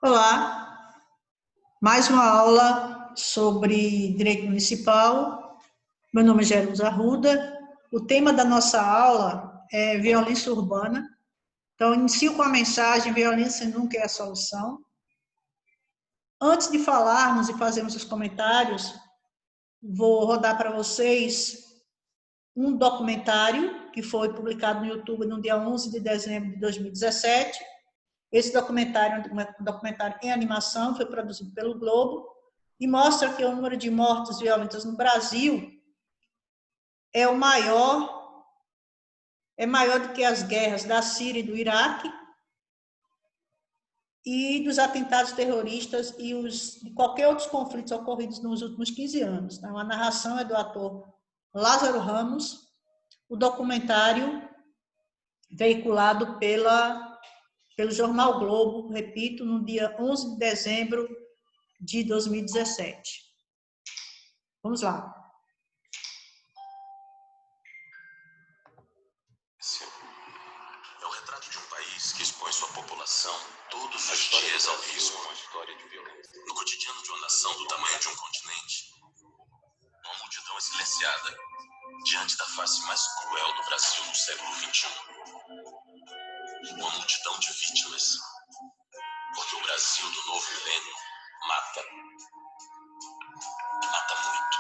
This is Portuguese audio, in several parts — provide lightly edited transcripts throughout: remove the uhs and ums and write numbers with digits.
Olá, mais uma aula sobre direito municipal. Meu nome é Jerusa Arruda. O tema da nossa aula é violência urbana. Então, inicio com a mensagem: violência nunca é a solução. Antes de falarmos e fazermos os comentários, vou rodar para vocês um documentário que foi publicado no YouTube no dia 11 de dezembro de 2017. Esse documentário é um documentário em animação, foi produzido pelo Globo, e mostra que o número de mortes violentas no Brasil é maior do que as guerras da Síria e do Iraque, e dos atentados terroristas e de qualquer outros conflitos ocorridos nos últimos 15 anos. Então, a narração é do ator Lázaro Ramos, o documentário veiculado pelo jornal Globo, repito, no dia 11 de dezembro de 2017. Vamos lá. É o retrato de um país que expõe sua população todos os dias ao risco. No cotidiano de uma nação do tamanho de um continente, uma multidão é silenciada diante da face mais cruel do Brasil no século XXI. Uma multidão de vítimas, porque o Brasil do novo milênio mata. E mata muito.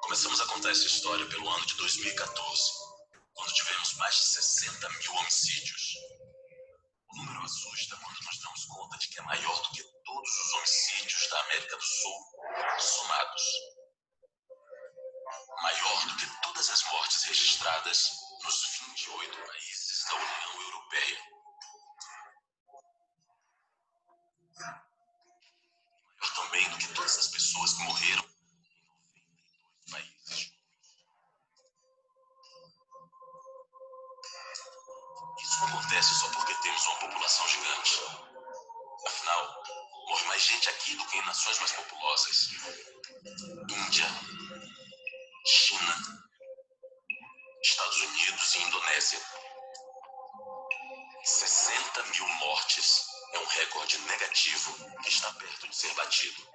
Começamos a contar essa história pelo ano de 2014, quando tivemos mais de 60 mil homicídios. O número assusta quando nos damos conta de que é maior do que todos os homicídios da América do Sul somados. Maior do que todas as mortes registradas nos 28 países da União Europeia. Maior também do que todas as pessoas que morreram em 92 países. Isso não acontece só porque temos uma população gigante. Afinal, morre mais gente aqui do que em nações mais populosas. Índia, China, Estados Unidos e Indonésia. 60 mil mortes é um recorde negativo que está perto de ser batido.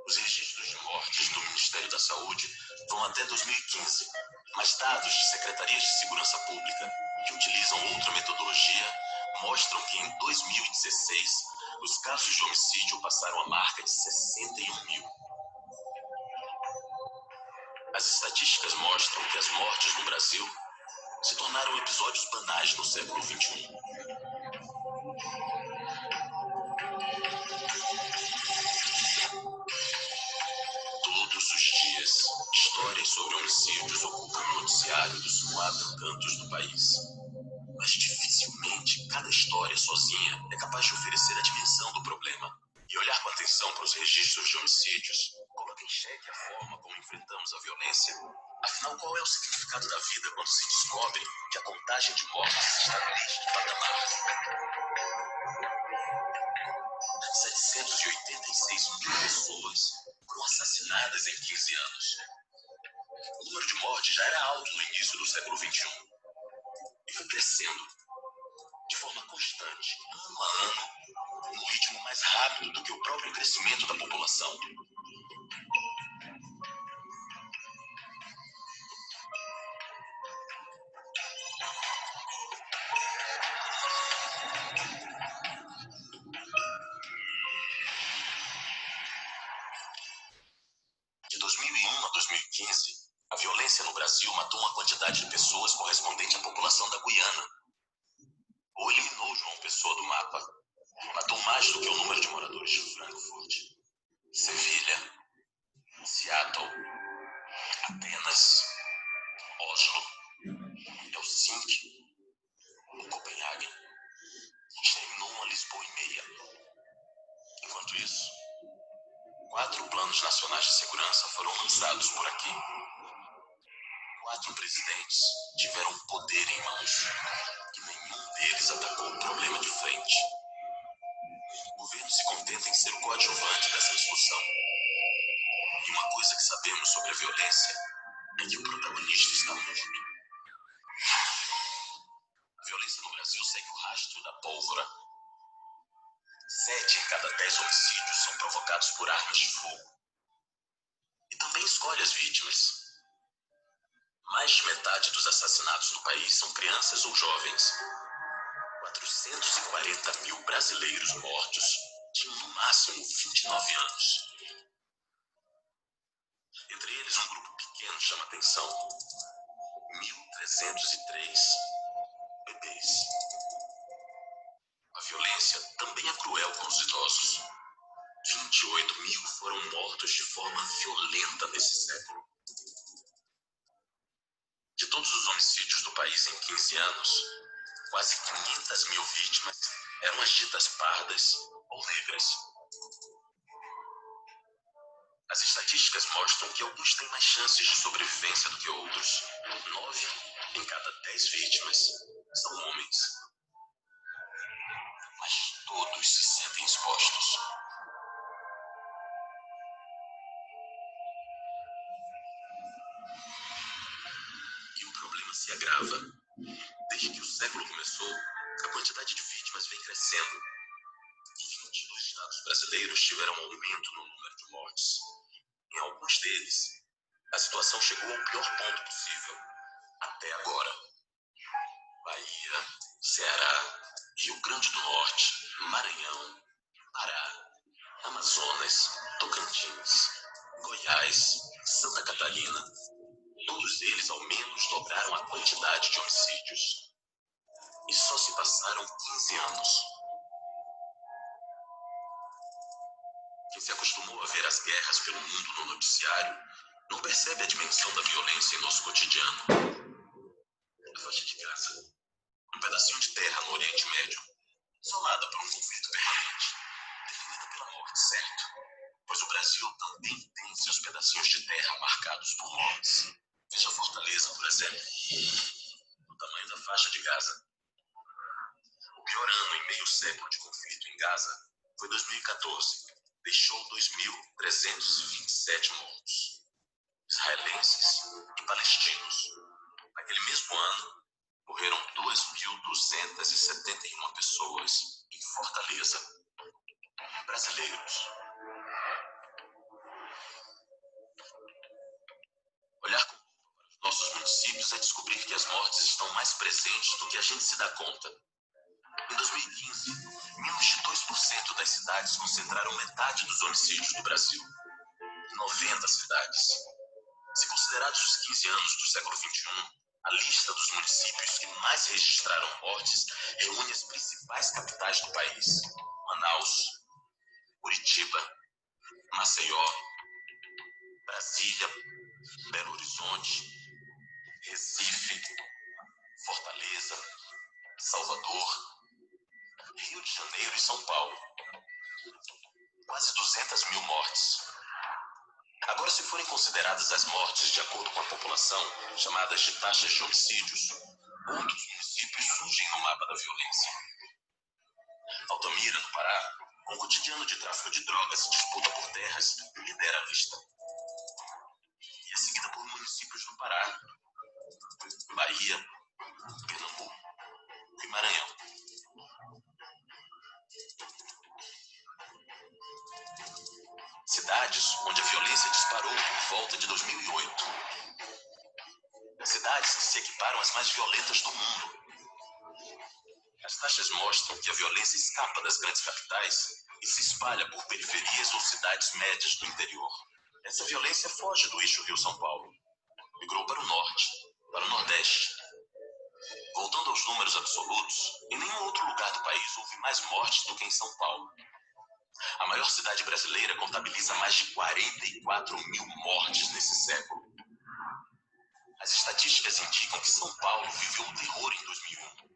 Os registros de mortes do Ministério da Saúde vão até 2015, mas dados de secretarias de segurança pública que utilizam outra metodologia mostram que em 2016 os casos de homicídio passaram a marca de 61 mil. As estatísticas mostram que as mortes no Brasil se tornaram episódios banais no século XXI. Todos os dias, histórias sobre homicídios ocupam o noticiário dos 4 cantos do país. Mas dificilmente cada história sozinha é capaz de oferecer a dimensão do problema. E olhar com atenção para os registros de homicídios coloca em xeque a forma como enfrentamos a violência. Afinal, qual é o significado da vida quando se descobre que a contagem de mortes está neste patamar? 786 mil pessoas foram assassinadas em 15 anos. O número de mortes já era alto no início do século XXI e foi crescendo de forma constante, ano a ano, num ritmo mais rápido do que o próprio crescimento da população. De 2001 a 2015, a violência no Brasil matou uma quantidade de pessoas correspondente à população da Guiana, ou eliminou João Pessoa do mapa. Matou mais do que o número de moradores de Frankfurt, Sevilha, Seattle, Atenas, Oslo, Helsinki ou Copenhague. Exterminou uma Lisboa e meia. Enquanto isso, 4 planos nacionais de segurança foram lançados por aqui. 4 presidentes tiveram poder em mãos e nenhum deles atacou o problema de frente. O governo se contenta em ser o coadjuvante dessa discussão. E uma coisa que sabemos sobre a violência é que o protagonista está morto. assustadora. 7 em cada 10 homicídios são provocados por armas de fogo. E também escolhe as vítimas. Mais de metade dos assassinatos no país são crianças ou jovens. 440 mil brasileiros mortos tinham no máximo 29 anos. Entre eles, um grupo pequeno chama atenção: 1.303 bebês. A violência também é cruel com os idosos. 28 mil foram mortos de forma violenta nesse século. De todos os homicídios do país em 15 anos, quase 500 mil vítimas eram as ditas pardas ou negras. As estatísticas mostram que alguns têm mais chances de sobrevivência do que outros. 9 em cada 10 vítimas são homens. Mas todos se sentem expostos. E o problema se agrava. Desde que o século começou, a quantidade de vítimas vem crescendo. E 22 estados brasileiros tiveram um aumento no número de mortes. Em alguns deles, a situação chegou ao pior ponto possível, até agora. Bahia, Ceará, Rio Grande do Norte, Maranhão, Pará, Amazonas, Tocantins, Goiás, Santa Catarina. Todos eles ao menos dobraram a quantidade de homicídios. E só se passaram 15 anos. Quem se acostumou a ver as guerras pelo mundo no noticiário não percebe a dimensão da violência em nosso cotidiano. A faixa de Gaza, um pedacinho de terra no Oriente Médio, isolada por um conflito permanente, definida pela morte, certo? Pois o Brasil também tem seus pedacinhos de terra marcados por mortes. Veja Fortaleza, por exemplo, o tamanho da faixa de Gaza. O pior ano em meio século de conflito em Gaza foi 2014. Deixou 2.327 mortos, israelenses e palestinos. Naquele mesmo ano, morreram 2.271 pessoas em Fortaleza, brasileiros. Olhar com culpa para os nossos municípios é descobrir que as mortes estão mais presentes do que a gente se dá conta. Em 2015, menos de 2% das cidades concentraram metade dos homicídios do Brasil. 90 cidades. Se considerados os 15 anos do século XXI, a lista dos municípios que mais registraram mortes reúne as principais capitais do país: Manaus, Curitiba, Maceió, Brasília, Belo Horizonte, Recife, Fortaleza, Salvador, Rio de Janeiro e São Paulo. Quase 200 mil mortes. Agora, se forem consideradas as mortes de acordo com a população, chamadas de taxas de homicídios, outros municípios surgem no mapa da violência. Altamira, no Pará, com um cotidiano de tráfico de drogas e disputa por terras, lidera a lista. E é seguida por municípios do Pará, Bahia, Pernambuco e Maranhão. Cidades onde a violência disparou por volta de 2008. Cidades que se equiparam às mais violentas do mundo. As taxas mostram que a violência escapa das grandes capitais e se espalha por periferias ou cidades médias do interior. Essa violência foge do eixo Rio-São Paulo. Migrou para o norte, para o nordeste. Voltando aos números absolutos, em nenhum outro lugar do país houve mais mortes do que em São Paulo. A maior cidade brasileira contabiliza mais de 44 mil mortes nesse século. As estatísticas indicam que São Paulo viveu o terror em 2001.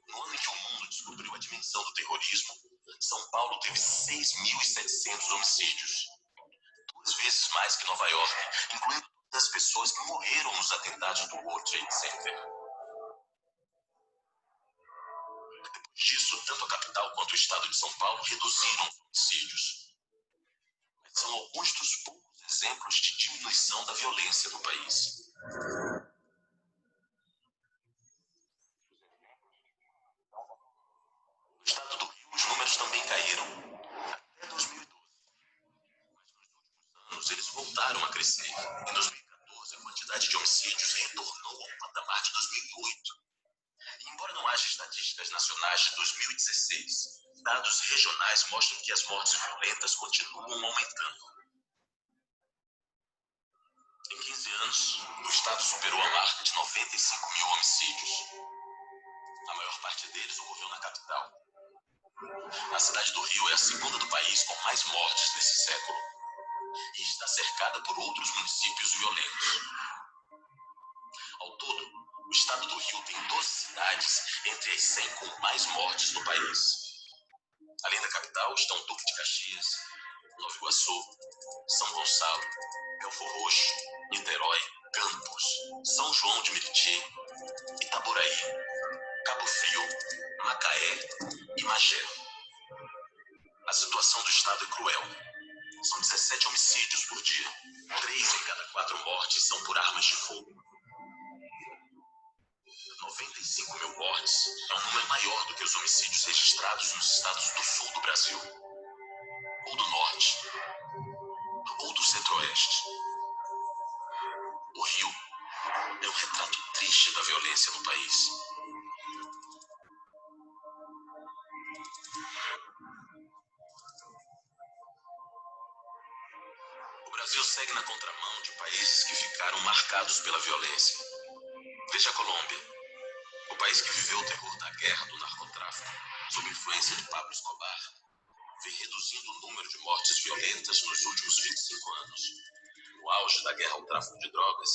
No ano em que o mundo descobriu a dimensão do terrorismo, São Paulo teve 6.700 homicídios. 2 vezes mais que Nova York, incluindo todas as pessoas que morreram nos atentados do World Trade Center. Depois disso, tanto a capital quanto o estado de São Paulo reduziram os homicídios. Mas são alguns dos poucos exemplos de diminuição da violência no país. crescer. Em 2014, a quantidade de homicídios retornou ao patamar de 2008. E embora não haja estatísticas nacionais de 2016, dados regionais mostram que as mortes violentas continuam aumentando. Em 15 anos, o estado superou a marca de 95 mil homicídios. A maior parte deles ocorreu na capital. A cidade do Rio é a segunda do país com mais mortes nesse século e está cercada por outros municípios violentos. Ao todo, o estado do Rio tem 12 cidades entre as 100 com mais mortes no país. Além da capital estão Duque de Caxias, Nova Iguaçu, São Gonçalo, Belfor Roxo, Niterói, Campos, São João de Meriti, Itaboraí, Cabo Frio, Macaé e Magé. A situação do estado é cruel. São 17 homicídios por dia. 3 em cada 4 mortes são por armas de fogo. 95 mil mortes é um número maior do que os homicídios registrados nos estados do sul do Brasil, ou do norte, ou do centro-oeste. O Rio é um retrato triste da violência no país. O Brasil segue na contramão de países que ficaram marcados pela violência. Veja a Colômbia, o país que viveu o terror da guerra do narcotráfico, sob influência de Pablo Escobar, vem reduzindo o número de mortes violentas nos últimos 25 anos. No auge da guerra ao tráfico de drogas,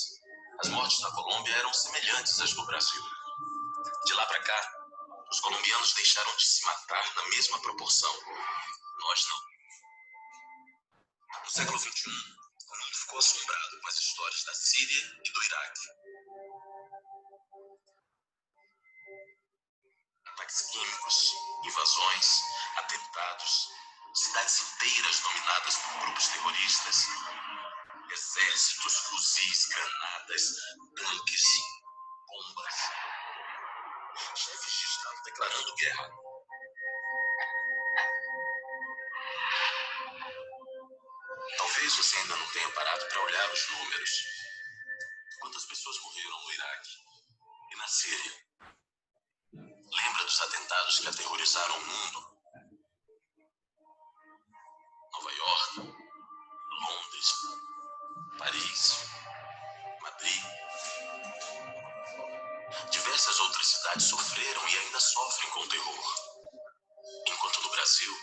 as mortes na Colômbia eram semelhantes às do Brasil. De lá para cá, os colombianos deixaram de se matar na mesma proporção. Nós não. No século XXI, o mundo ficou assombrado com as histórias da Síria e do Iraque. Ataques químicos, invasões, atentados, cidades inteiras dominadas por grupos terroristas, exércitos, fuzis, granadas, tanques, bombas, chefes de Estado declarando guerra. Talvez você ainda não tenha parado para olhar os números. Quantas pessoas morreram no Iraque e na Síria? Lembra dos atentados que aterrorizaram o mundo? Nova York, Londres, Paris, Madrid. Diversas outras cidades sofreram e ainda sofrem com o terror. Enquanto no Brasil,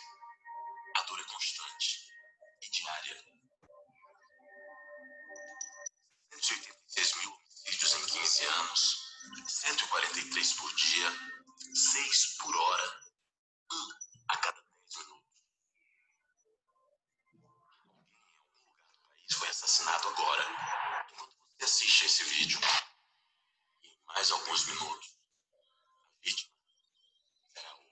a dor é constante e diária. 186 mil homicídios em 15 anos, 143 por dia, 6 por hora, 1 a cada 10 minutos. Alguém em algum lugar do país foi assassinado agora, enquanto você assiste a esse vídeo. E em mais alguns minutos, a vítima será outra.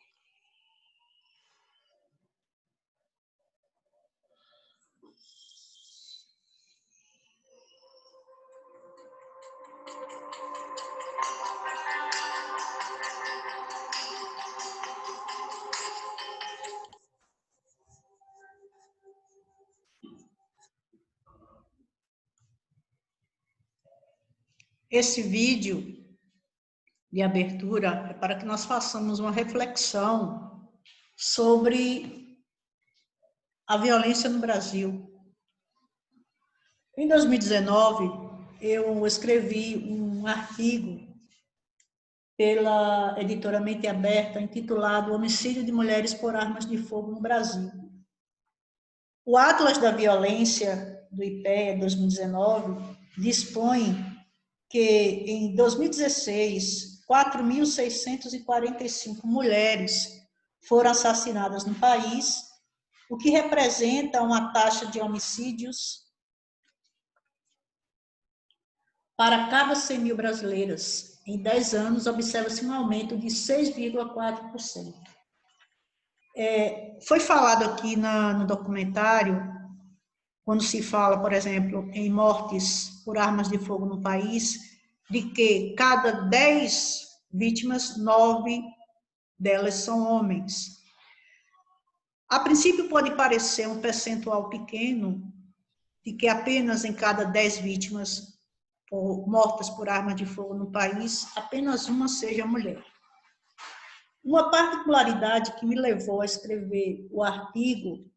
Esse vídeo de abertura é para que nós façamos uma reflexão sobre a violência no Brasil. Em 2019, eu escrevi um artigo pela editora Mente Aberta, intitulado Homicídio de Mulheres por Armas de Fogo no Brasil. O Atlas da Violência do IPEA 2019 dispõe que em 2016, 4.645 mulheres foram assassinadas no país, o que representa uma taxa de homicídios para cada 100 mil brasileiras. Em 10 anos, observa-se um aumento de 6,4%. Foi falado aqui no documentário, quando se fala, por exemplo, em mortes por armas de fogo no país, de que cada 10 vítimas, 9 delas são homens. A princípio pode parecer um percentual pequeno de que apenas em cada 10 vítimas mortas por arma de fogo no país, apenas uma seja mulher. Uma particularidade que me levou a escrever o artigo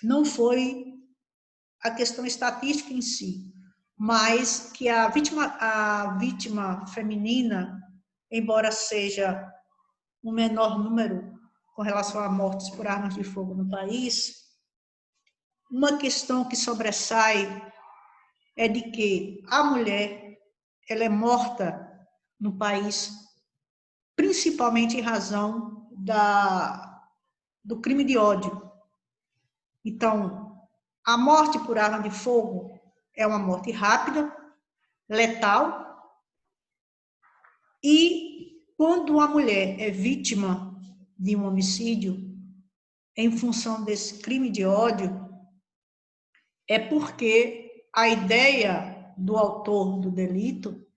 não foi a questão estatística em si, mas que a vítima feminina, embora seja um menor número com relação a mortes por armas de fogo no país, uma questão que sobressai é de que a mulher ela é morta no país principalmente em razão do crime de ódio. Então, a morte por arma de fogo é uma morte rápida, letal, e quando uma mulher é vítima de um homicídio em função desse crime de ódio, é porque a ideia do autor do delito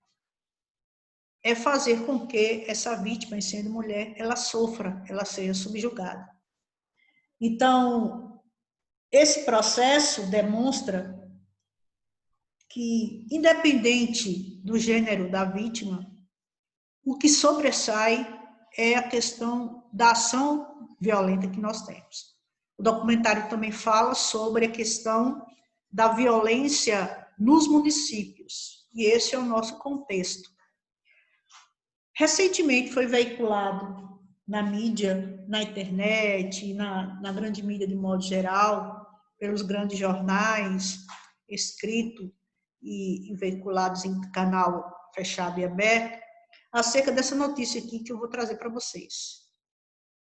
é fazer com que essa vítima, sendo mulher, ela sofra, ela seja subjugada. Então, esse processo demonstra que, independente do gênero da vítima, o que sobressai é a questão da ação violenta que nós temos. O documentário também fala sobre a questão da violência nos municípios, e esse é o nosso contexto. Recentemente foi veiculado na mídia, na internet, na grande mídia de modo geral, pelos grandes jornais, escrito e veiculados em canal fechado e aberto, acerca dessa notícia aqui que eu vou trazer para vocês.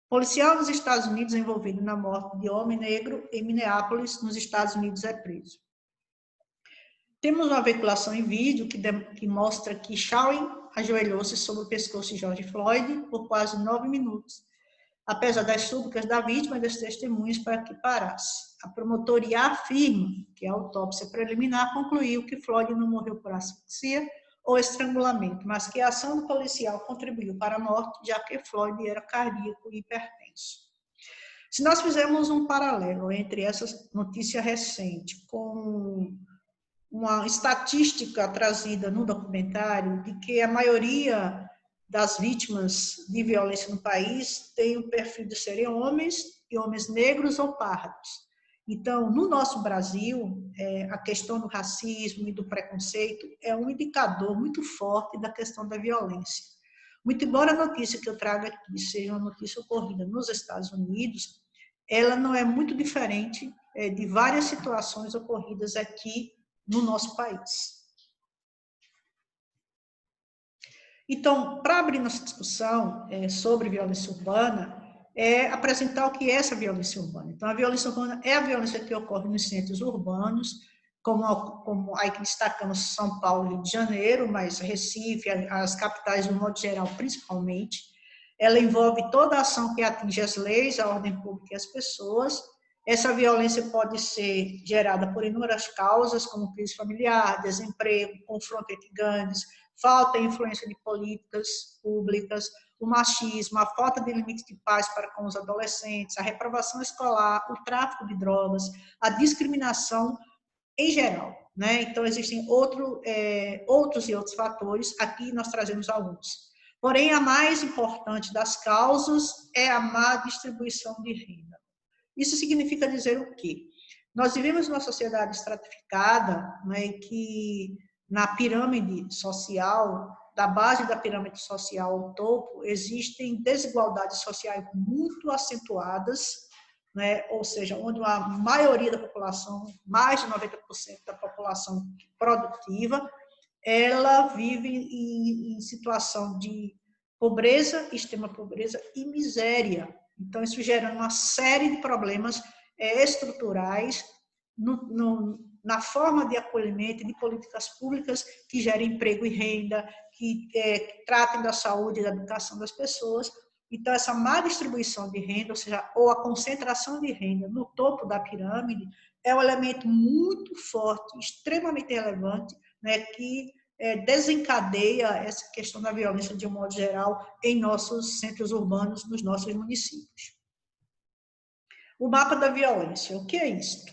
Policial nos Estados Unidos envolvido na morte de homem negro em Minneapolis, nos Estados Unidos, é preso. Temos uma veiculação em vídeo que mostra que Chauvin ajoelhou-se sobre o pescoço de George Floyd por quase 9 minutos, apesar das súplicas da vítima e das testemunhas para que parasse. A promotoria afirma que a autópsia preliminar concluiu que Floyd não morreu por asfixia ou estrangulamento, mas que a ação do policial contribuiu para a morte, já que Floyd era cardíaco e hipertenso. Se nós fizermos um paralelo entre essa notícia recente com uma estatística trazida no documentário de que a maioria das vítimas de violência no país tem o perfil de serem homens, e homens negros ou pardos. Então, no nosso Brasil, a questão do racismo e do preconceito é um indicador muito forte da questão da violência. Muito embora a notícia que eu trago aqui seja uma notícia ocorrida nos Estados Unidos, ela não é muito diferente de várias situações ocorridas aqui no nosso país. Então, para abrir nossa discussão sobre violência urbana, apresentar o que é essa violência urbana. Então, a violência urbana é a violência que ocorre nos centros urbanos, como aí que destacamos São Paulo e Rio de Janeiro, mas Recife, as capitais, de um modo geral, principalmente. Ela envolve toda a ação que atinge as leis, a ordem pública e as pessoas. Essa violência pode ser gerada por inúmeras causas, como crise familiar, desemprego, confronto entre gangues, falta e influência de políticas públicas, o machismo, a falta de limite de paz para com os adolescentes, a reprovação escolar, o tráfico de drogas, a discriminação em geral, né? Então, existem outros e outros fatores, aqui nós trazemos alguns. Porém, a mais importante das causas é a má distribuição de renda. Isso significa dizer o quê? Nós vivemos numa sociedade estratificada, né, que na pirâmide social, da base da pirâmide social ao topo, existem desigualdades sociais muito acentuadas, né, ou seja, onde a maioria da população, mais de 90% da população produtiva, ela vive em situação de pobreza, extrema pobreza e miséria. Então, isso gera uma série de problemas estruturais na forma de acolhimento e de políticas públicas que gerem emprego e renda, que tratem da saúde e da educação das pessoas. Então, essa má distribuição de renda, ou seja, ou a concentração de renda no topo da pirâmide, é um elemento muito forte, extremamente relevante, né, que desencadeia essa questão da violência de um modo geral em nossos centros urbanos, nos nossos municípios. O mapa da violência, o que é isso?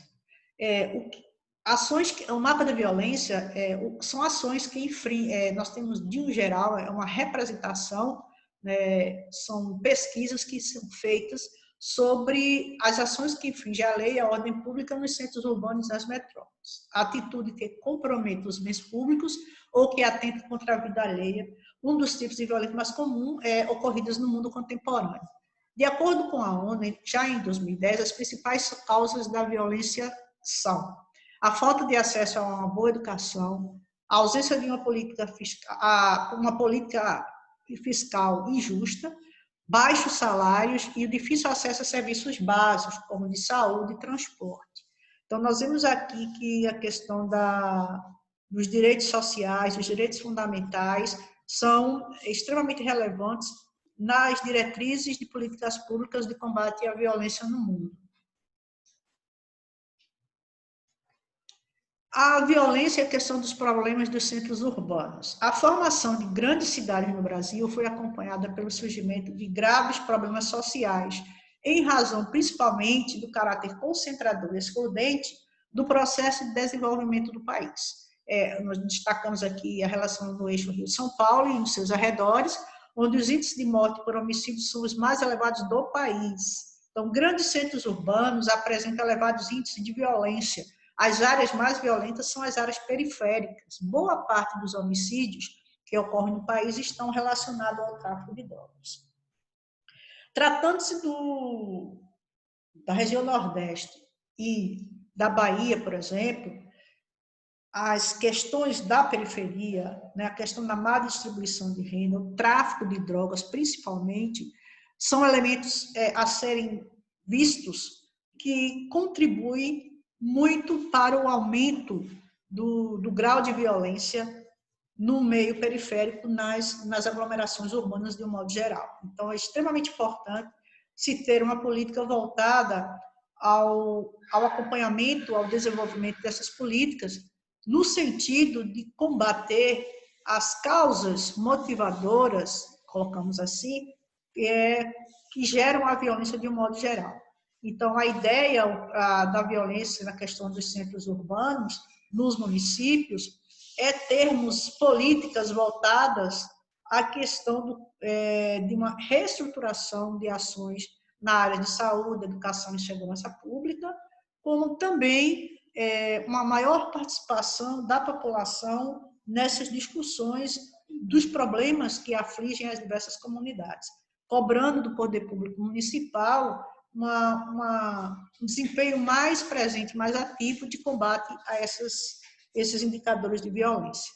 o mapa da violência são ações que nós temos, de um geral, uma representação, né, são pesquisas que são feitas sobre as ações que infringem a lei e a ordem pública nos centros urbanos e nas metrópoles. A atitude que compromete os bens públicos ou que atenta contra a vida alheia, um dos tipos de violência mais comum ocorridos no mundo contemporâneo. De acordo com a ONU, já em 2010, as principais causas da violência são a falta de acesso a uma boa educação, a ausência de uma política fiscal injusta, baixos salários e o difícil acesso a serviços básicos, como de saúde e transporte. Então, nós vemos aqui que a questão dos direitos sociais, dos direitos fundamentais, são extremamente relevantes nas diretrizes de políticas públicas de combate à violência no mundo. A violência é a questão dos problemas dos centros urbanos. A formação de grandes cidades no Brasil foi acompanhada pelo surgimento de graves problemas sociais, em razão principalmente do caráter concentrador e excludente do processo de desenvolvimento do país. Nós destacamos aqui a relação no eixo Rio-São Paulo e nos seus arredores, onde os índices de morte por homicídio são os mais elevados do país. Então, grandes centros urbanos apresentam elevados índices de violência. As áreas mais violentas são as áreas periféricas. Boa parte dos homicídios que ocorrem no país estão relacionados ao tráfico de drogas. Tratando-se da região Nordeste e da Bahia, por exemplo, as questões da periferia, né, a questão da má distribuição de renda, o tráfico de drogas, principalmente, são elementos a serem vistos que contribuem muito para o aumento do grau de violência no meio periférico, nas aglomerações urbanas de um modo geral. Então, é extremamente importante se ter uma política voltada ao acompanhamento, ao desenvolvimento dessas políticas, no sentido de combater as causas motivadoras, colocamos assim, que geram a violência de um modo geral. Então, a ideia da violência na questão dos centros urbanos, nos municípios, é termos políticas voltadas à questão de uma reestruturação de ações na área de saúde, educação e segurança pública, como também uma maior participação da população nessas discussões dos problemas que afligem as diversas comunidades, cobrando do poder público municipal um desempenho mais presente, mais ativo de combate a esses indicadores de violência.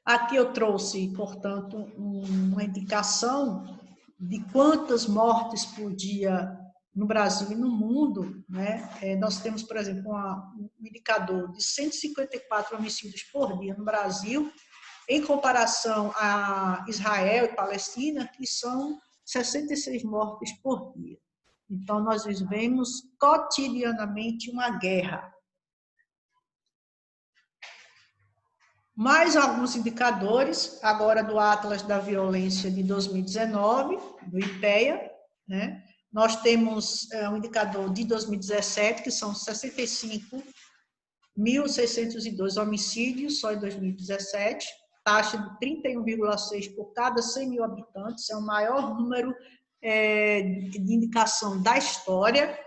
Aqui eu trouxe, portanto, uma indicação de quantas mortes por dia no Brasil e no mundo, né? Nós temos, por exemplo, um indicador de 154 homicídios por dia no Brasil, em comparação a Israel e Palestina, que são 66 mortes por dia. Então, nós vivemos cotidianamente uma guerra. Mais alguns indicadores, agora do Atlas da Violência de 2019, do IPEA, né? Nós temos um indicador de 2017, que são 65.602 homicídios, só em 2017, taxa de 31,6 por cada 100 mil habitantes, é o maior número de indicação da história.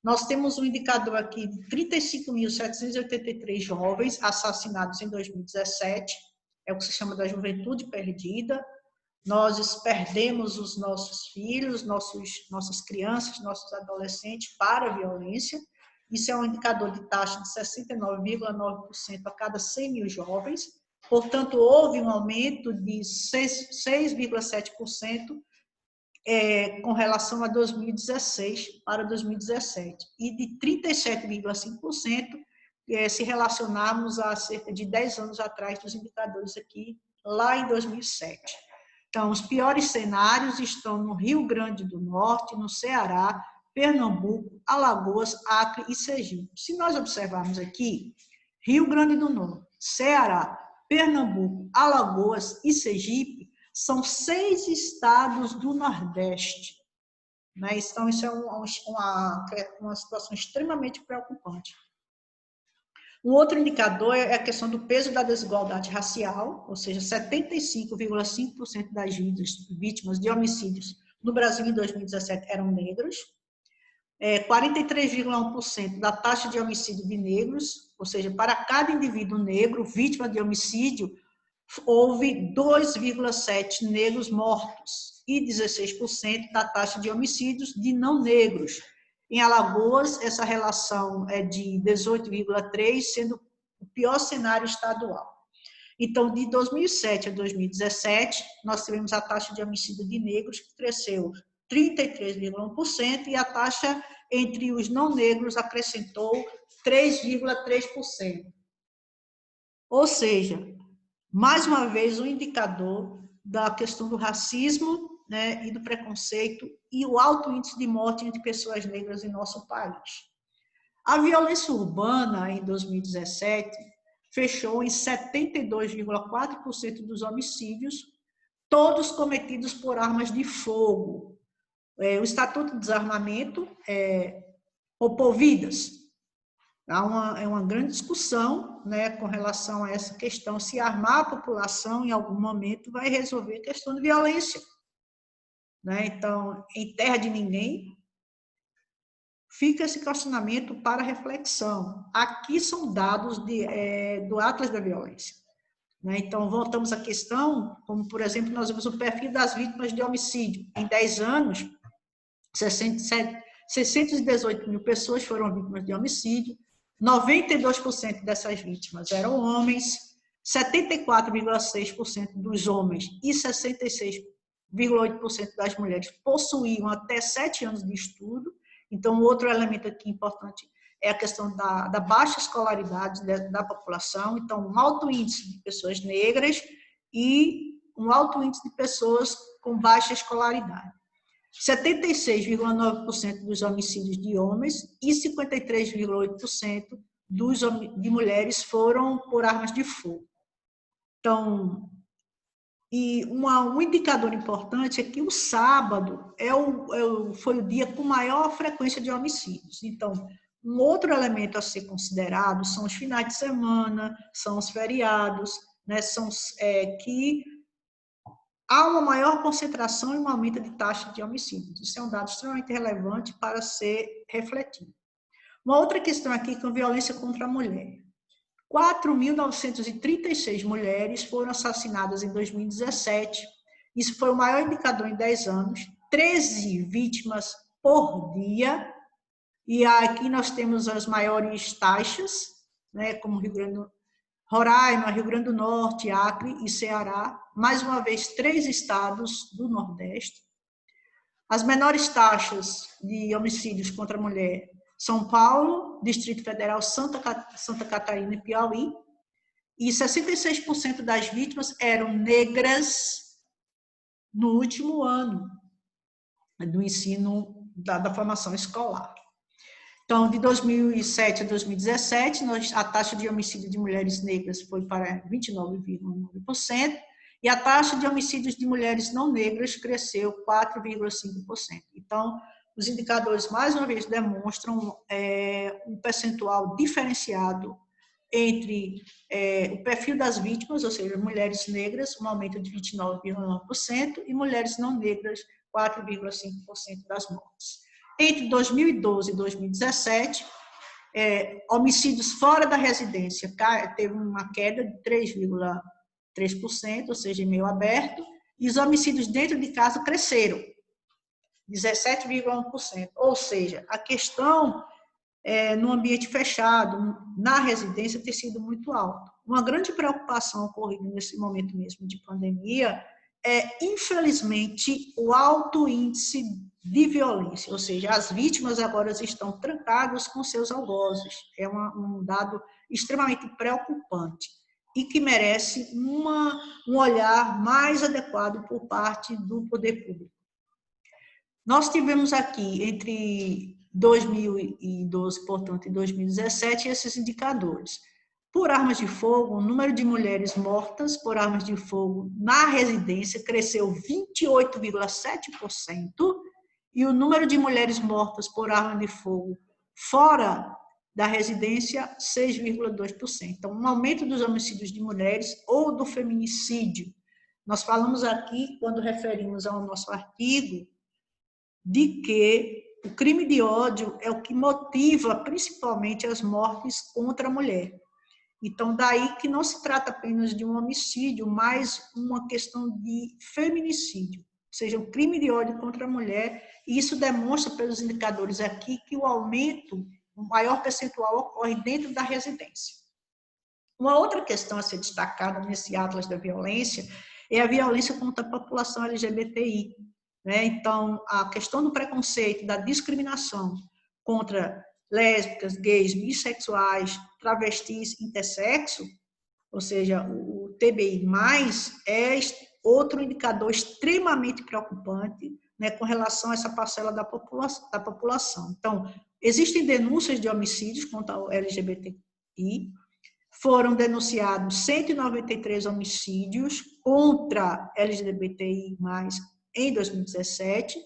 Nós temos um indicador aqui de 35.783 jovens assassinados em 2017, é o que se chama da juventude perdida. Nós perdemos os nossos filhos, nossas crianças, nossos adolescentes para a violência. Isso é um indicador de taxa de 69,9% a cada 100 mil jovens. Portanto, houve um aumento de 6,7% com relação a 2016 para 2017 e de 37,5% se relacionarmos a cerca de 10 anos atrás dos indicadores aqui, lá em 2007. Então, os piores cenários estão no Rio Grande do Norte, no Ceará, Pernambuco, Alagoas, Acre e Sergipe. Se nós observarmos aqui, Rio Grande do Norte, Ceará, Pernambuco, Alagoas e Sergipe são 6 estados do Nordeste. né? Então, isso é uma situação extremamente preocupante. Um outro indicador é a questão do peso da desigualdade racial, ou seja, 75,5% das vítimas de homicídios no Brasil em 2017 eram negros, 43,1% da taxa de homicídio de negros, ou seja, para cada indivíduo negro vítima de homicídio, houve 2,7 negros mortos e 16% da taxa de homicídios de não negros. Em Alagoas, essa relação é de 18,3, sendo o pior cenário estadual. Então, de 2007 a 2017, nós tivemos a taxa de homicídio de negros que cresceu 33,1% e a taxa entre os não negros acrescentou 3,3%. Ou seja, mais uma vez, um indicador da questão do racismo, né, e do preconceito e o alto índice de morte entre pessoas negras em nosso país. A violência urbana, em 2017, fechou em 72,4% dos homicídios, todos cometidos por armas de fogo. O Estatuto de Desarmamento poupou vidas. É uma grande discussão, né, com relação a essa questão, se armar a população em algum momento vai resolver a questão de violência. Né? Então, em terra de ninguém, fica esse questionamento para reflexão. Aqui são dados do Atlas da Violência. Né? Então, voltamos à questão, como, por exemplo, nós vemos o perfil das vítimas de homicídio. Em 10 anos, 618 mil pessoas foram vítimas de homicídio, 92% dessas vítimas eram homens, 74,6% dos homens e 66,8% das mulheres possuíam até 7 anos de estudo. Então, outro elemento aqui importante é a questão da baixa escolaridade da população. Então, um alto índice de pessoas negras e um alto índice de pessoas com baixa escolaridade. 76,9% dos homicídios de homens e 53,8% de mulheres foram por armas de fogo. Então, um indicador importante é que o sábado foi o dia com maior frequência de homicídios. Então, um outro elemento a ser considerado são os finais de semana, são os feriados, né, que há uma maior concentração e um aumento de taxa de homicídios. Isso é um dado extremamente relevante para ser refletido. Uma outra questão aqui é a violência contra a mulher. 4.936 mulheres foram assassinadas em 2017. Isso foi o maior indicador em 10 anos. 13 vítimas por dia. E aqui nós temos as maiores taxas, né, como Roraima, Rio Grande do Norte, Acre e Ceará. Mais uma vez, 3 estados do Nordeste. As menores taxas de homicídios contra a mulher: São Paulo, Distrito Federal, Santa Catarina e Piauí. E 66% das vítimas eram negras no último ano do ensino da formação escolar. Então, de 2007 a 2017, a taxa de homicídio de mulheres negras foi para 29,9%, e a taxa de homicídios de mulheres não negras cresceu 4,5%. Então, os indicadores, mais uma vez, demonstram um percentual diferenciado entre o perfil das vítimas, ou seja, mulheres negras, um aumento de 29,9%, e mulheres não negras, 4,5% das mortes. Entre 2012 e 2017, homicídios fora da residência teve uma queda de 3,3%, ou seja, em meio aberto, e os homicídios dentro de casa cresceram, 17,1%. Ou seja, a questão no ambiente fechado, na residência, tem sido muito alta. Uma grande preocupação ocorrida nesse momento mesmo de pandemia é, infelizmente, o alto índice de violência, ou seja, as vítimas agora estão trancadas com seus algozes. É um dado extremamente preocupante e que merece um olhar mais adequado por parte do poder público. Nós tivemos aqui, entre 2012, portanto, e 2017, esses indicadores. Por armas de fogo, o número de mulheres mortas por armas de fogo na residência cresceu 28,7%, e o número de mulheres mortas por arma de fogo fora da residência, 6,2%. Então, um aumento dos homicídios de mulheres ou do feminicídio. Nós falamos aqui, quando referimos ao nosso artigo, de que o crime de ódio é o que motiva principalmente as mortes contra a mulher. Então, daí que não se trata apenas de um homicídio, mas uma questão de feminicídio, ou seja, um crime de ódio contra a mulher, e isso demonstra pelos indicadores aqui que o aumento, o maior percentual ocorre dentro da residência. Uma outra questão a ser destacada nesse Atlas da Violência é a violência contra a população LGBTI. Então, a questão do preconceito, da discriminação contra lésbicas, gays, bissexuais, travestis, intersexo, ou seja, o TBI+, é outro indicador extremamente preocupante, com relação a essa parcela da população. Então, existem denúncias de homicídios contra o LGBTI, foram denunciados 193 homicídios contra LGBTI+, em 2017.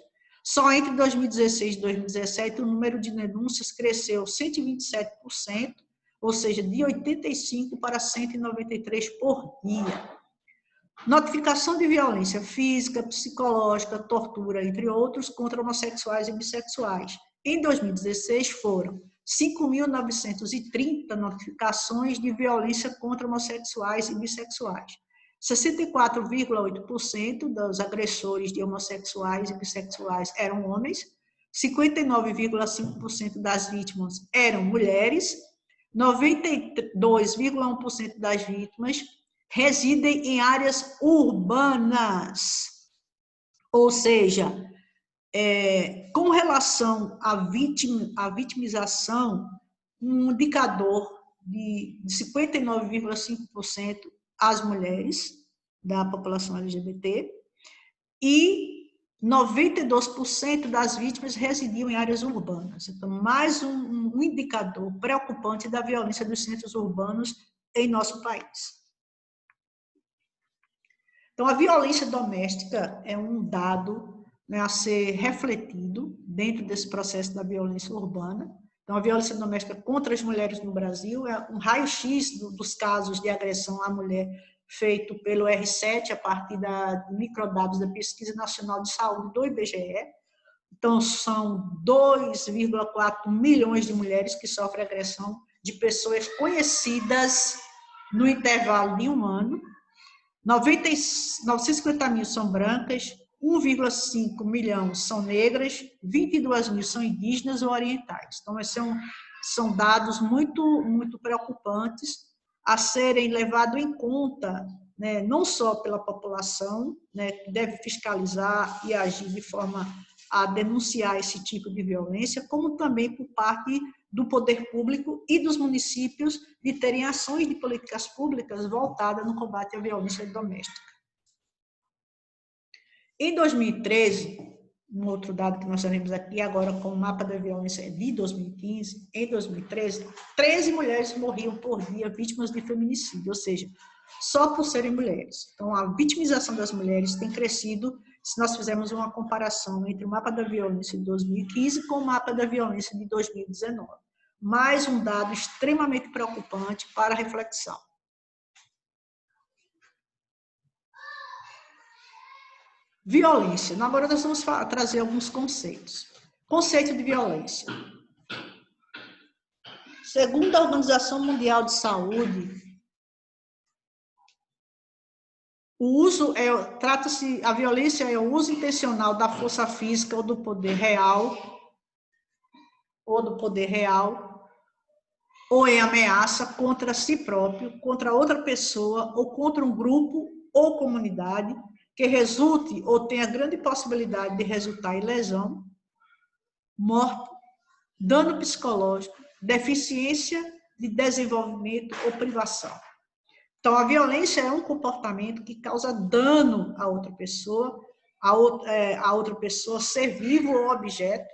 Só entre 2016 e 2017, o número de denúncias cresceu 127%, ou seja, de 85 para 193 por dia. Notificação de violência física, psicológica, tortura, entre outros, contra homossexuais e bissexuais. Em 2016, foram 5.930 notificações de violência contra homossexuais e bissexuais. 64,8% dos agressores de homossexuais e bissexuais eram homens, 59,5% das vítimas eram mulheres, 92,1% das vítimas residem em áreas urbanas, ou seja, com relação à vitimização, um indicador de 59,5% as mulheres da população LGBT e 92% das vítimas residiam em áreas urbanas. Então, mais um indicador preocupante da violência dos centros urbanos em nosso país. Então, a violência doméstica é um dado a ser refletido dentro desse processo da violência urbana. Então, a violência doméstica contra as mulheres no Brasil é um raio-x dos casos de agressão à mulher feito pelo R7 a partir de microdados da Pesquisa Nacional de Saúde do IBGE. Então, são 2,4 milhões de mulheres que sofrem agressão de pessoas conhecidas no intervalo de um ano. 950 mil são brancas, 1,5 milhão são negras, 22 mil são indígenas ou orientais. Então, são dados muito, muito preocupantes a serem levados em conta, não só pela população, que deve fiscalizar e agir de forma a denunciar esse tipo de violência, como também por parte do poder público e dos municípios de terem ações de políticas públicas voltadas no combate à violência doméstica. Em 2013, um outro dado que nós teremos aqui agora com o mapa da violência de 2015, em 2013, 13 mulheres morriam por dia vítimas de feminicídio, ou seja, só por serem mulheres. Então, a vitimização das mulheres tem crescido se nós fizermos uma comparação entre o mapa da violência de 2015 com o mapa da violência de 2019. Mais um dado extremamente preocupante para reflexão. Violência. Agora nós vamos trazer alguns conceitos. Conceito de violência. Segundo a Organização Mundial de Saúde, a violência é o uso intencional da força física ou do poder real, ou em ameaça contra si próprio, contra outra pessoa ou contra um grupo ou comunidade que resulte ou tenha grande possibilidade de resultar em lesão, morte, dano psicológico, deficiência de desenvolvimento ou privação. Então, a violência é um comportamento que causa dano a outra pessoa, a outra pessoa, ser vivo ou objeto,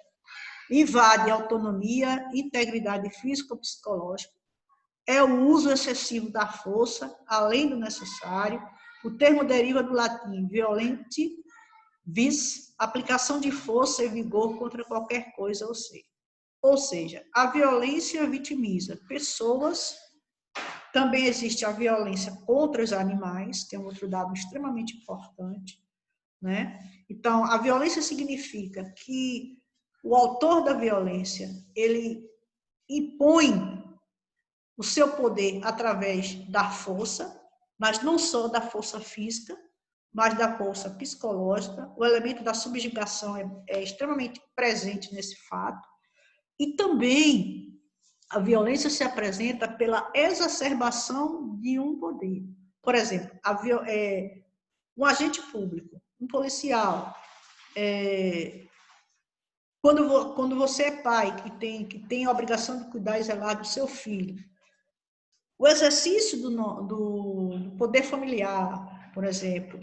invade a autonomia, integridade física ou psicológica, é o uso excessivo da força, além do necessário. O termo deriva do latim violenti, vis aplicação de força e vigor contra qualquer coisa ou ser. Ou seja, a violência vitimiza pessoas. Também existe a violência contra os animais, que é um outro dado extremamente importante, né? Então, a violência significa que o autor da violência, ele impõe o seu poder através da força, mas não só da força física, mas da força psicológica. O elemento da subjugação é extremamente presente nesse fato. E também a violência se apresenta pela exacerbação de um poder. Por exemplo, um agente público, um policial, quando você é pai, que tem a obrigação de cuidar e zelar do seu filho, o exercício do poder familiar, por exemplo,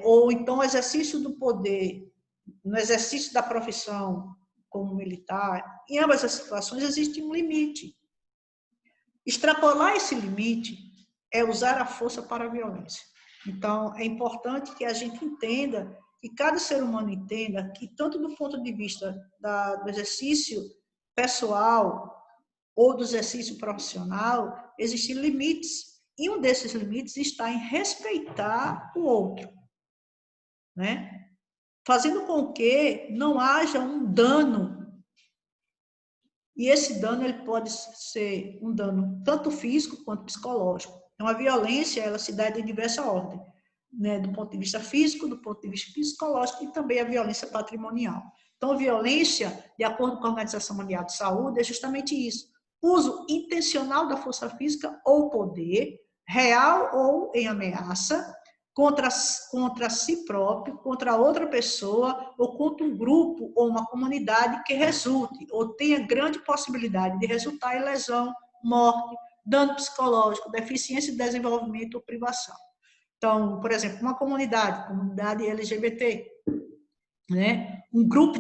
ou então o exercício do poder no exercício da profissão como militar, em ambas as situações existe um limite. Extrapolar esse limite é usar a força para a violência. Então, é importante que a gente entenda, que cada ser humano entenda que, tanto do ponto de vista do exercício pessoal ou do exercício profissional, existem limites. E um desses limites está em respeitar o outro, né? Fazendo com que não haja um dano. E esse dano ele pode ser um dano tanto físico quanto psicológico. Então, a violência ela se dá de diversa ordem, né? Do ponto de vista físico, do ponto de vista psicológico e também a violência patrimonial. Então, a violência, de acordo com a Organização Mundial de Saúde, é justamente isso. Uso intencional da força física ou poder, real ou em ameaça, contra si próprio, contra outra pessoa, ou contra um grupo ou uma comunidade que resulte, ou tenha grande possibilidade de resultar em lesão, morte, dano psicológico, deficiência de desenvolvimento ou privação. Então, por exemplo, uma comunidade LGBT, né? um grupo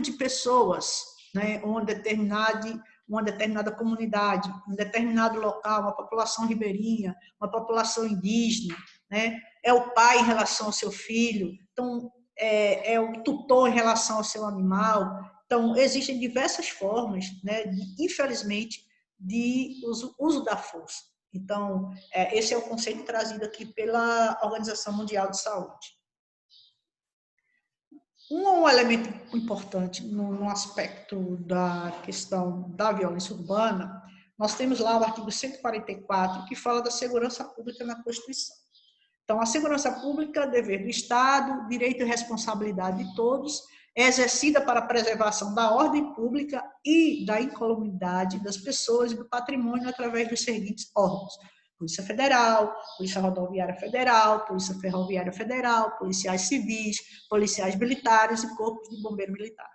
de pessoas, né? uma determinada comunidade, um determinado local, uma população ribeirinha, uma população indígena, né? É o pai em relação ao seu filho, então é o tutor em relação ao seu animal. Então, existem diversas formas, né, infelizmente, de uso da força. Então, esse é o conceito trazido aqui pela Organização Mundial de Saúde. Um elemento importante no aspecto da questão da violência urbana, nós temos lá o artigo 144, que fala da segurança pública na Constituição. Então, a segurança pública é dever do Estado, direito e responsabilidade de todos, é exercida para a preservação da ordem pública e da incolumidade das pessoas e do patrimônio através dos seguintes órgãos: Polícia Federal, Polícia Rodoviária Federal, Polícia Ferroviária Federal, policiais civis, policiais militares e corpos de bombeiro militar.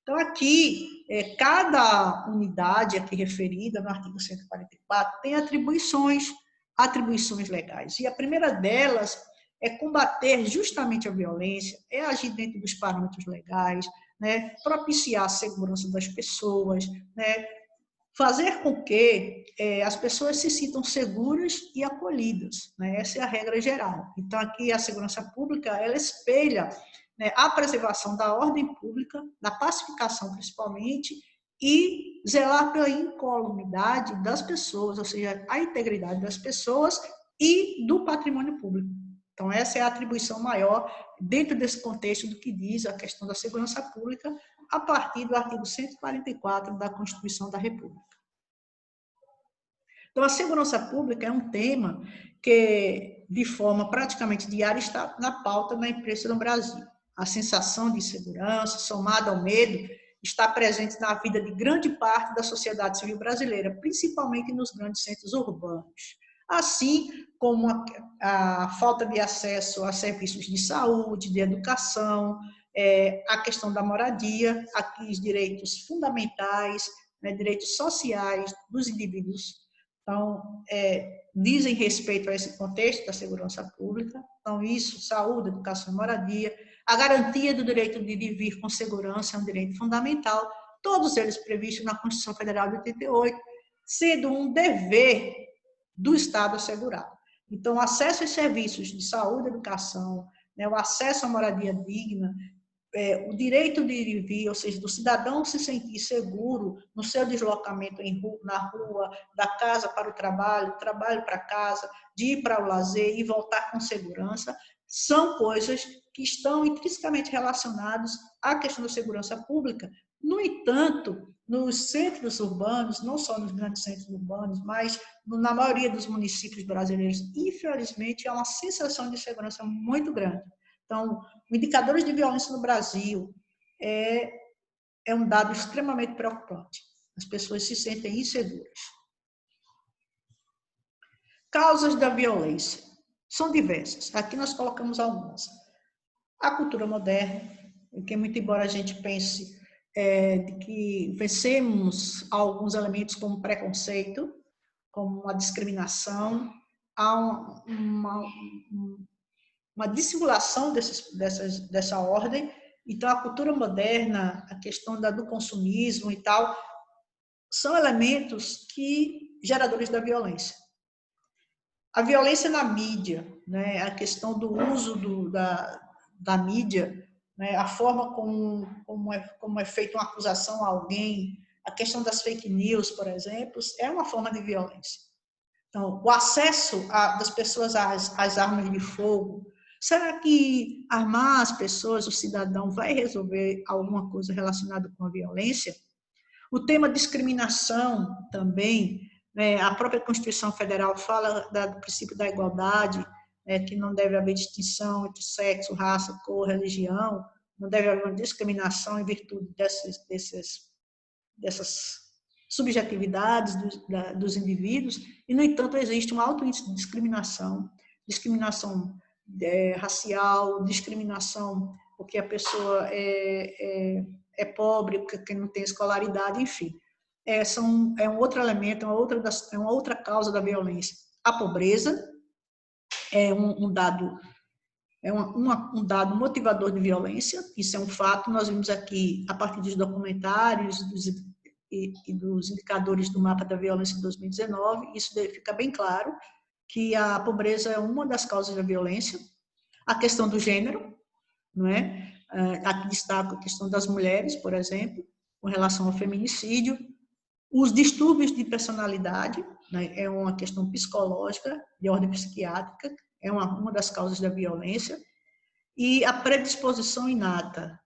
Então, aqui, cada unidade aqui referida no artigo 144 tem atribuições legais. E a primeira delas é combater justamente a violência, é agir dentro dos parâmetros legais, né, propiciar a segurança das pessoas, né, fazer com que as pessoas se sintam seguras e acolhidas, né? Essa é a regra geral. Então, aqui a segurança pública, ela espelha, né, a preservação da ordem pública, da pacificação principalmente, e zelar pela incolumidade das pessoas, ou seja, a integridade das pessoas e do patrimônio público. Então, essa é a atribuição maior dentro desse contexto do que diz a questão da segurança pública, a partir do artigo 144 da Constituição da República. Então, a segurança pública é um tema que, de forma praticamente diária, está na pauta da imprensa no Brasil. A sensação de insegurança, somada ao medo, está presente na vida de grande parte da sociedade civil brasileira, principalmente nos grandes centros urbanos. Assim como a falta de acesso a serviços de saúde, de educação, a questão da moradia, aqui os direitos fundamentais, né, direitos sociais dos indivíduos. Então, dizem respeito a esse contexto da segurança pública. Então, isso, saúde, educação e moradia, a garantia do direito de viver com segurança é um direito fundamental, todos eles previstos na Constituição Federal de 88, sendo um dever do Estado assegurar. Então, acesso aos serviços de saúde, educação, né, o acesso à moradia digna, o direito de ir e vir, ou seja, do cidadão se sentir seguro no seu deslocamento na rua, da casa para o trabalho para casa, de ir para o lazer e voltar com segurança, são coisas que estão intrinsecamente relacionadas à questão da segurança pública. No entanto, nos centros urbanos, não só nos grandes centros urbanos, mas na maioria dos municípios brasileiros, infelizmente, há uma sensação de segurança muito grande. Então, indicadores de violência no Brasil é um dado extremamente preocupante. As pessoas se sentem inseguras. Causas da violência são diversas. Aqui nós colocamos algumas. A cultura moderna, que muito embora a gente pense de que vencemos alguns elementos como preconceito, como a discriminação, há uma dissimulação dessa ordem. Então, a cultura moderna, a questão do consumismo e tal, são elementos geradores da violência. A violência na mídia, né, a questão do uso da mídia, né, a forma como é feita uma acusação a alguém, a questão das fake news, por exemplo, é uma forma de violência. Então, o acesso das pessoas às armas de fogo, será que armar as pessoas, o cidadão, vai resolver alguma coisa relacionada com a violência? O tema discriminação também, né, a própria Constituição Federal fala do princípio da igualdade, que não deve haver distinção entre sexo, raça, cor, religião, não deve haver uma discriminação em virtude dessas subjetividades dos indivíduos, e, no entanto, existe um alto índice de discriminação racial, discriminação porque a pessoa é pobre, porque não tem escolaridade, enfim. É um outro elemento, é uma outra causa da violência. A pobreza é um dado motivador de violência, isso é um fato. Nós vimos aqui, a partir dos documentários e dos indicadores do mapa da violência de 2019, isso fica bem claro, que a pobreza é uma das causas da violência. A questão do gênero, não é? Aqui destaco a questão das mulheres, por exemplo, com relação ao feminicídio. Os distúrbios de personalidade, né, é uma questão psicológica, de ordem psiquiátrica, é uma das causas da violência. E a predisposição inata,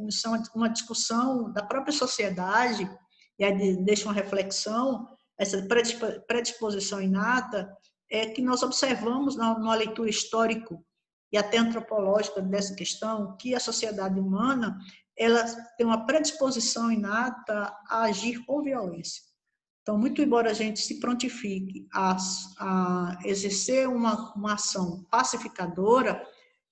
isso é uma discussão da própria sociedade, e aí deixa uma reflexão, essa predisposição inata é que nós observamos numa leitura histórica e até antropológica dessa questão, que a sociedade humana ela tem uma predisposição inata a agir com violência. Então, muito embora a gente se prontifique a exercer uma ação pacificadora,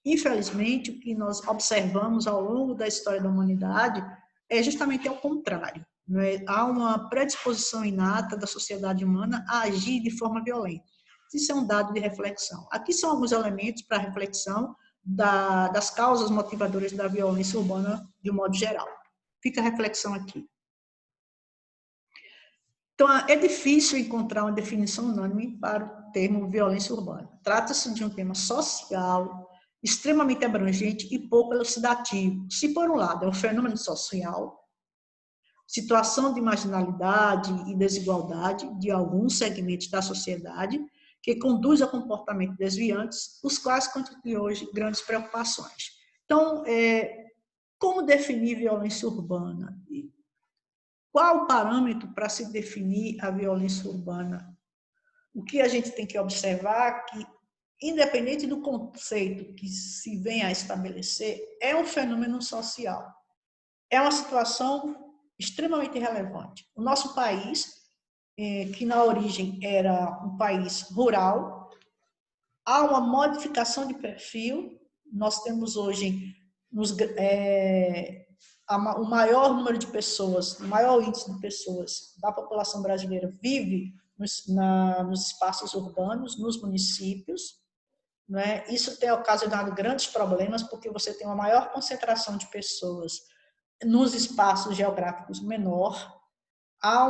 infelizmente, o que nós observamos ao longo da história da humanidade é justamente ao contrário. Né? Há uma predisposição inata da sociedade humana a agir de forma violenta. Isso é um dado de reflexão. Aqui são alguns elementos para reflexão das causas motivadoras da violência urbana de um modo geral. Fica a reflexão aqui. Então, é difícil encontrar uma definição unânime para o termo violência urbana. Trata-se de um tema social, extremamente abrangente e pouco elucidativo. Se, por um lado, é um fenômeno social, situação de marginalidade e desigualdade de alguns segmentos da sociedade, que conduz a comportamentos desviantes, os quais constituem hoje grandes preocupações. Então, como definir violência urbana? Qual o parâmetro para se definir a violência urbana? O que a gente tem que observar que, independente do conceito que se venha a estabelecer, é um fenômeno social. É uma situação extremamente relevante. O nosso país, que na origem era um país rural, há uma modificação de perfil. Nós temos hoje o maior número de pessoas, o maior índice de pessoas da população brasileira vive nos espaços urbanos, nos municípios. Né? Isso tem ocasionado grandes problemas, porque você tem uma maior concentração de pessoas nos espaços geográficos menor. Há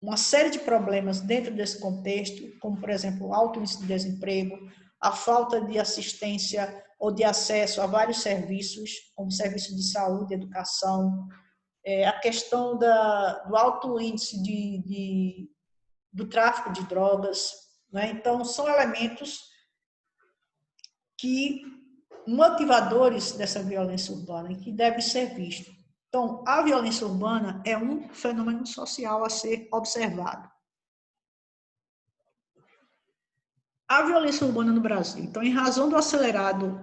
uma série de problemas dentro desse contexto, como, por exemplo, o alto índice de desemprego, a falta de assistência ou de acesso a vários serviços, como serviços de saúde, educação, a questão do alto índice do tráfico de drogas, né? Então, são elementos que motivadores dessa violência urbana e que devem ser vistos. Então, a violência urbana é um fenômeno social a ser observado. A violência urbana no Brasil. Então, em razão do acelerado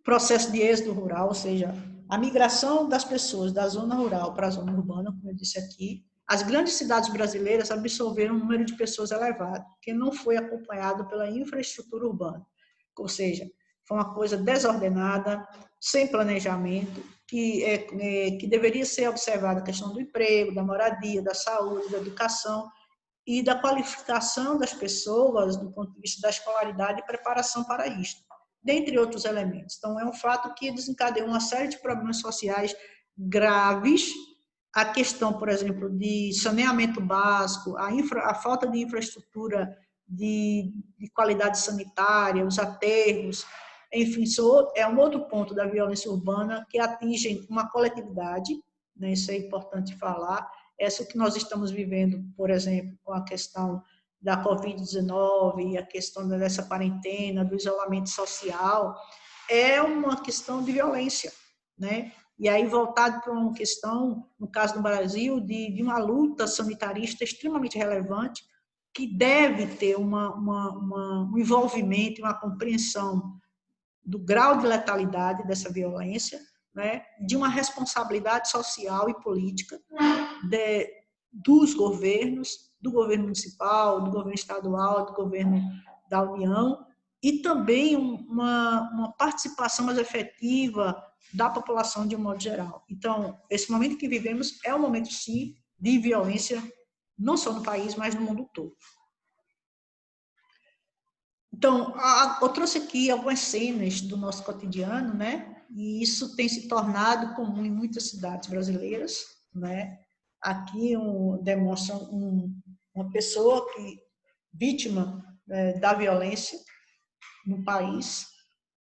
processo de êxodo rural, ou seja, a migração das pessoas da zona rural para a zona urbana, como eu disse aqui, as grandes cidades brasileiras absorveram um número de pessoas elevado, que não foi acompanhado pela infraestrutura urbana. Ou seja, foi uma coisa desordenada, sem planejamento, que deveria ser observada a questão do emprego, da moradia, da saúde, da educação e da qualificação das pessoas do ponto de vista da escolaridade e preparação para isto, dentre outros elementos. Então, é um fato que desencadeou uma série de problemas sociais graves, a questão, por exemplo, de saneamento básico, a falta de infraestrutura de qualidade sanitária, os aterros, enfim, isso é um outro ponto da violência urbana que atinge uma coletividade, né? Isso é importante falar. Essa que nós estamos vivendo, por exemplo, com a questão da Covid-19 e a questão dessa quarentena, do isolamento social, é uma questão de violência, né? E aí voltado para uma questão, no caso do Brasil, de uma luta sanitarista extremamente relevante, que deve ter um envolvimento e uma compreensão do grau de letalidade dessa violência, né, de uma responsabilidade social e política dos governos, do governo municipal, do governo estadual, do governo da União, e também uma participação mais efetiva da população de um modo geral. Então, esse momento que vivemos é um momento, sim, de violência, não só no país, mas no mundo todo. Então, eu trouxe aqui algumas cenas do nosso cotidiano, né? E isso tem se tornado comum em muitas cidades brasileiras, né? Aqui demonstra uma pessoa vítima da violência no país,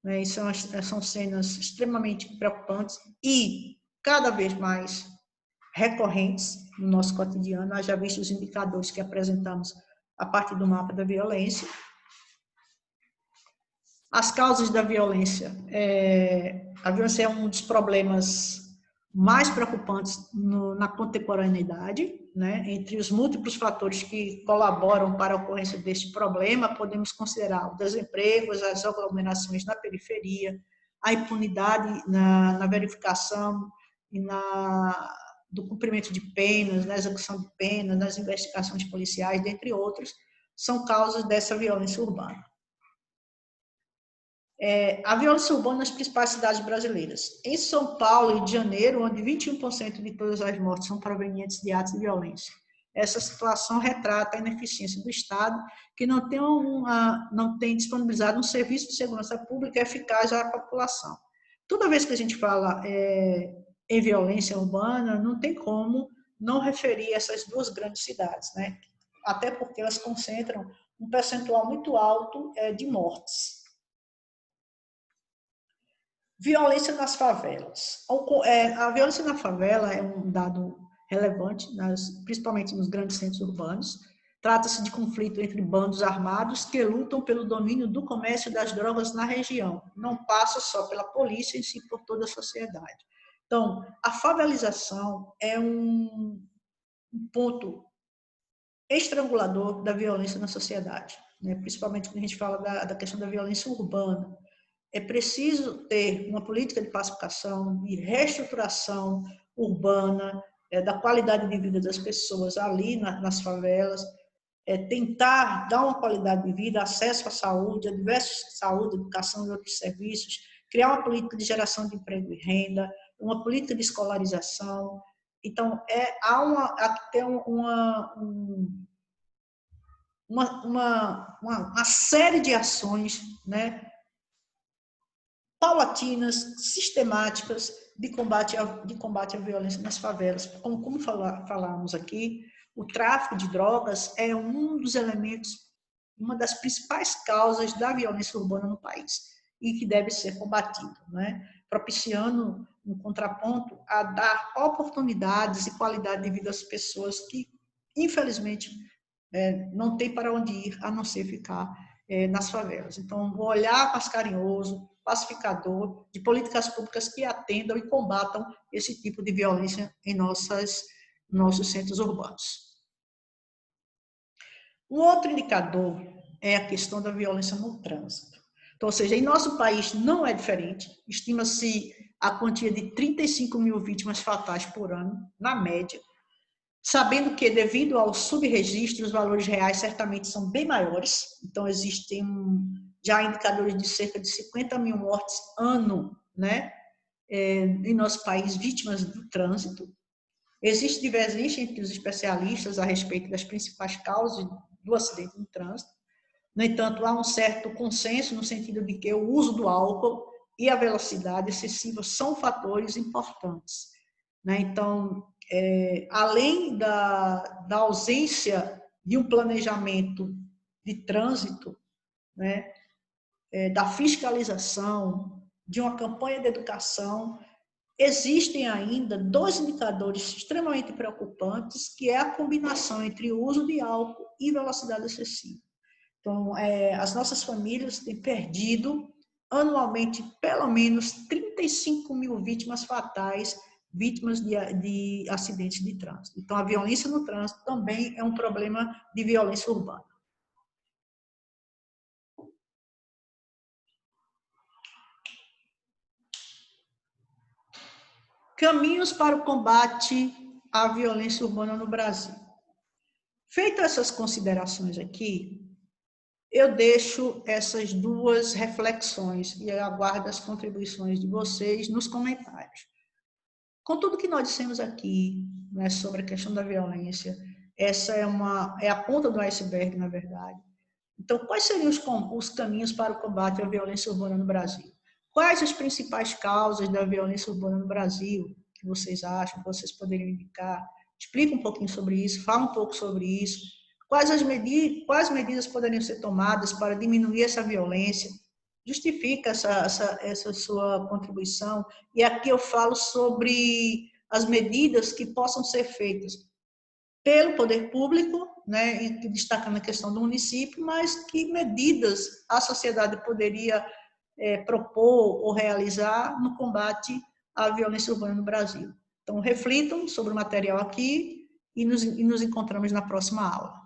né? E são cenas extremamente preocupantes e cada vez mais recorrentes no nosso cotidiano. Nós já vimos os indicadores que apresentamos a partir do mapa da violência. As causas da violência. A violência é um dos problemas mais preocupantes na contemporaneidade, né? Entre os múltiplos fatores que colaboram para a ocorrência deste problema, podemos considerar o desemprego, as aglomerações na periferia, a impunidade na verificação e do cumprimento de penas, na execução de penas, nas investigações policiais, dentre outros, são causas dessa violência urbana. A violência urbana nas principais cidades brasileiras. Em São Paulo e Rio de Janeiro, onde 21% de todas as mortes são provenientes de atos de violência. Essa situação retrata a ineficiência do Estado, que não tem disponibilizado um serviço de segurança pública eficaz à população. Toda vez que a gente fala em violência urbana, não tem como não referir essas duas grandes cidades, né? Até porque elas concentram um percentual muito alto de mortes. Violência nas favelas. A violência na favela é um dado relevante, principalmente nos grandes centros urbanos. Trata-se de conflito entre bandos armados que lutam pelo domínio do comércio das drogas na região. Não passa só pela polícia, em si por toda a sociedade. Então, a favelização é um ponto estrangulador da violência na sociedade, né? Principalmente quando a gente fala da questão da violência urbana. É preciso ter uma política de pacificação, de reestruturação urbana, da qualidade de vida das pessoas ali nas favelas, tentar dar uma qualidade de vida, acesso à saúde, a diversos saúde, educação e outros serviços, criar uma política de geração de emprego e renda, uma política de escolarização. Então, há que ter uma série de ações, né, paulatinas, sistemáticas de combate à violência nas favelas. Como falamos aqui, o tráfico de drogas é um dos elementos uma das principais causas da violência urbana no país e que deve ser combatido, né? Propiciando um contraponto a dar oportunidades e qualidade de vida às pessoas que, infelizmente, não tem para onde ir, a não ser ficar nas favelas. Então, um olhar mais carinhoso, pacificador, de políticas públicas que atendam e combatam esse tipo de violência em nossos centros urbanos. Um outro indicador é a questão da violência no trânsito. Então, ou seja, em nosso país não é diferente, estima-se a quantia de 35 mil vítimas fatais por ano, na média, sabendo que, devido ao subregistro, os valores reais certamente são bem maiores. Então, existem já indicadores de cerca de 50 mil mortes ano, né, em nosso país, vítimas do trânsito. Existe divergência entre os especialistas a respeito das principais causas do acidente no trânsito. No entanto, há um certo consenso no sentido de que o uso do álcool e a velocidade excessiva são fatores importantes, né? Então, além da ausência de um planejamento de trânsito, né, da fiscalização, de uma campanha de educação, existem ainda dois indicadores extremamente preocupantes, que é a combinação entre o uso de álcool e velocidade excessiva. Então, as nossas famílias têm perdido anualmente pelo menos 35 mil vítimas fatais, vítimas de acidentes de trânsito. Então, a violência no trânsito também é um problema de violência urbana. Caminhos para o combate à violência urbana no Brasil. Feitas essas considerações aqui, eu deixo essas duas reflexões e eu aguardo as contribuições de vocês nos comentários. Com tudo que nós dissemos aqui, né, sobre a questão da violência, essa é a ponta do iceberg, na verdade. Então, quais seriam os caminhos para o combate à violência urbana no Brasil? Quais as principais causas da violência urbana no Brasil que vocês acham, que vocês poderiam indicar? Explica um pouquinho sobre isso, fala um pouco sobre isso. Quais medidas poderiam ser tomadas para diminuir essa violência? Justifica essa sua contribuição. E aqui eu falo sobre as medidas que possam ser feitas pelo poder público, né, destacando a questão do município, mas que medidas a sociedade poderia propor ou realizar no combate à violência urbana no Brasil. Então, reflitam sobre o material aqui e nos encontramos na próxima aula.